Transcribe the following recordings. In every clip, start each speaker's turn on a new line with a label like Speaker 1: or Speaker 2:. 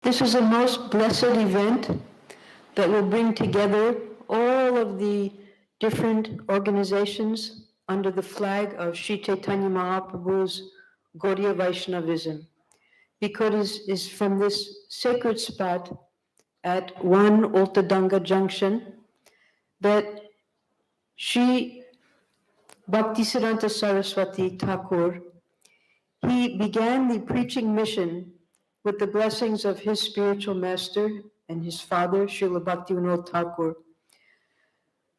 Speaker 1: This is a most blessed event that will bring together all of the different organizations under the flag of Sri Chaitanya Mahaprabhu's Gaudiya Vaishnavism, because it is from this sacred spot at 1 Ultadanga Junction that Sri Bhaktisiddhanta Saraswati Thakur, he began the preaching mission with the blessings of his spiritual master and his father, Srila Bhaktivinoda Thakur,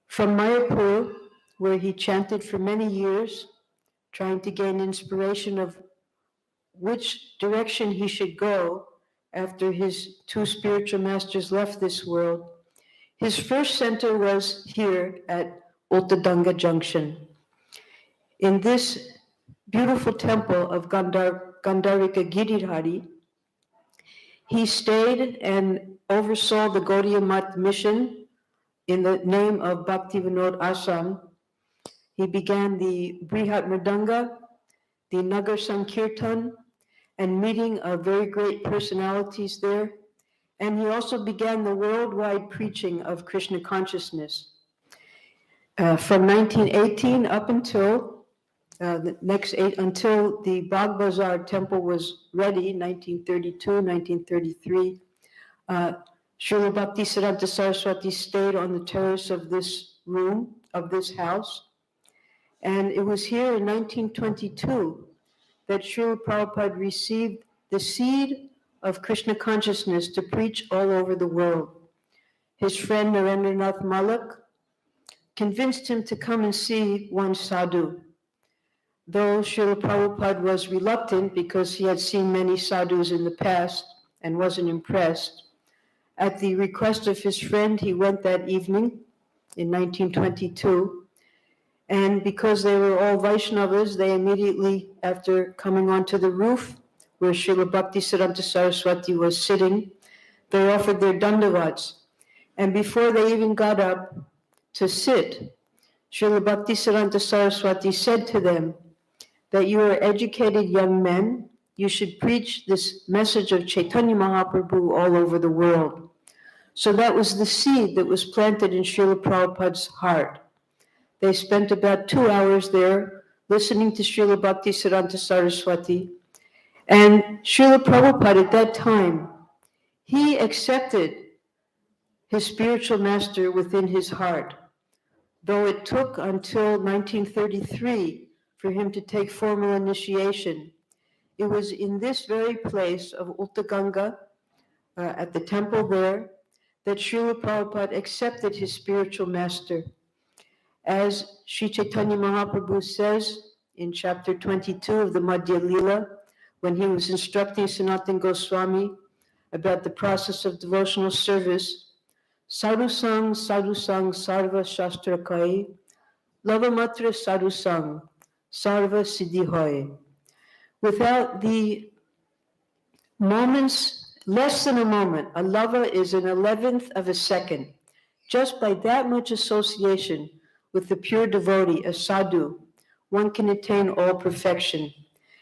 Speaker 1: from Mayapur, where he chanted for many years, trying to gain inspiration of which direction he should go after his two spiritual masters left this world. His first center was here at Ultadanga Junction. In this beautiful temple of Gandarika Giridhari, he stayed and oversaw the Gaudiya Math mission in the name of Bhaktivinoda Asam. He began the Brihat Mridanga, the Nagar Sankirtan, and meeting of very great personalities there. And he also began the worldwide preaching of Krishna consciousness. From 1918 up until until the Bagh Bazar temple was ready, 1932, 1933, Srila Bhaktisiddhanta Saraswati stayed on the terrace of this room, of this house. And it was here in 1922 that Srila Prabhupada received the seed of Krishna consciousness to preach all over the world. His friend Narendranath Malak convinced him to come and see one sadhu. Though Srila Prabhupada was reluctant because he had seen many sadhus in the past and wasn't impressed, at the request of his friend, he went that evening in 1922. And because they were all Vaishnavas, they immediately, after coming onto the roof where Srila Bhaktisiddhanta Saraswati was sitting, they offered their dandavats. And before they even got up to sit, Srila Bhaktisiddhanta Saraswati said to them that you are educated young men, you should preach this message of Chaitanya Mahaprabhu all over the world. So that was the seed that was planted in Srila Prabhupada's heart. They spent about 2 hours there listening to Srila Bhaktisiddhanta Saraswati. And Srila Prabhupada at that time, he accepted his spiritual master within his heart, though it took until 1933 for him to take formal initiation. It was in this very place of Ultaganga, at the temple there, that Srila Prabhupada accepted his spiritual master. As Sri Chaitanya Mahaprabhu says in chapter 22 of the Madhya Lila, when he was instructing Sanatana Goswami about the process of devotional service, Sadhu Sang, Sarva Shastra Kai, Lavamatra Sadhu Sang, Sarva Siddhi Hoy. Without the moments, less than a moment, a lava is an 11th of a second. Just by that much association with the pure devotee, a sadhu, one can attain all perfection.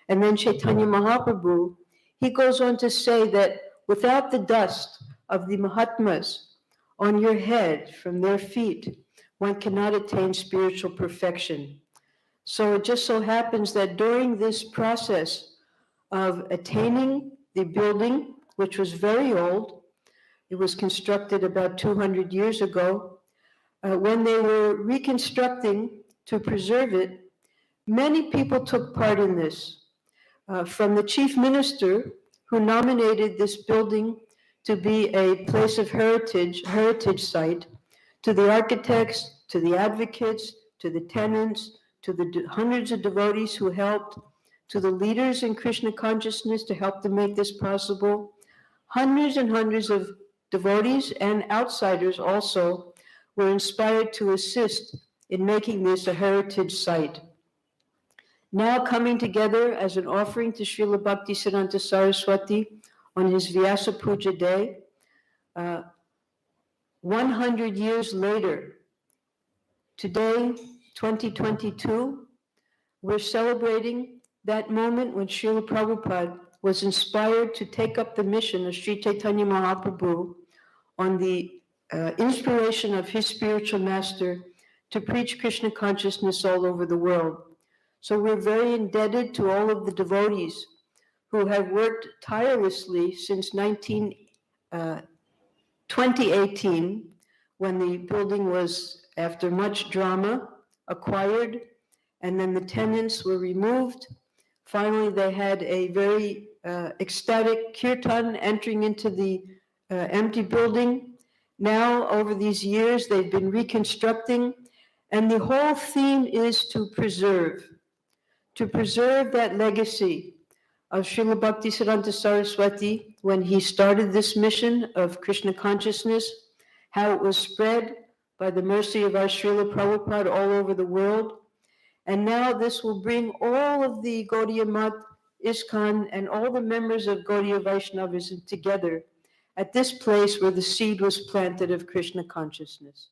Speaker 1: And then Chaitanya Mahaprabhu, he goes on to say that without the dust of the Mahatmas on your head, from their feet, one cannot attain spiritual perfection. So it just so happens that during this process of attaining the building, which was very old, it was constructed about 200 years ago, when they were reconstructing to preserve it, many people took part in this. From the chief minister, who nominated this building to be a place of heritage site, to the architects, to the advocates, to the tenants, to the hundreds of devotees who helped, to the leaders in Krishna consciousness to help to make this possible. Hundreds and hundreds of devotees and outsiders also were inspired to assist in making this a heritage site. Now coming together as an offering to Srila Bhaktisiddhanta Saraswati on his Vyasa Puja day, 100 years later, today, 2022, we're celebrating that moment when Srila Prabhupada was inspired to take up the mission of Sri Chaitanya Mahaprabhu on the inspiration of his spiritual master to preach Krishna consciousness all over the world. So we're very indebted to all of the devotees who have worked tirelessly since 2018, when the building was, after much drama, acquired, and then the tenants were removed. Finally, they had a very ecstatic kirtan entering into the empty building. Now, over these years, they've been reconstructing, and the whole theme is to preserve that legacy of Srila Bhaktisiddhanta Saraswati when he started this mission of Krishna consciousness, how it was spread by the mercy of our Srila Prabhupada all over the world. And now this will bring all of the Gaudiya Math, ISKCON, and all the members of Gaudiya Vaishnavism together at this place where the seed was planted of Krishna consciousness.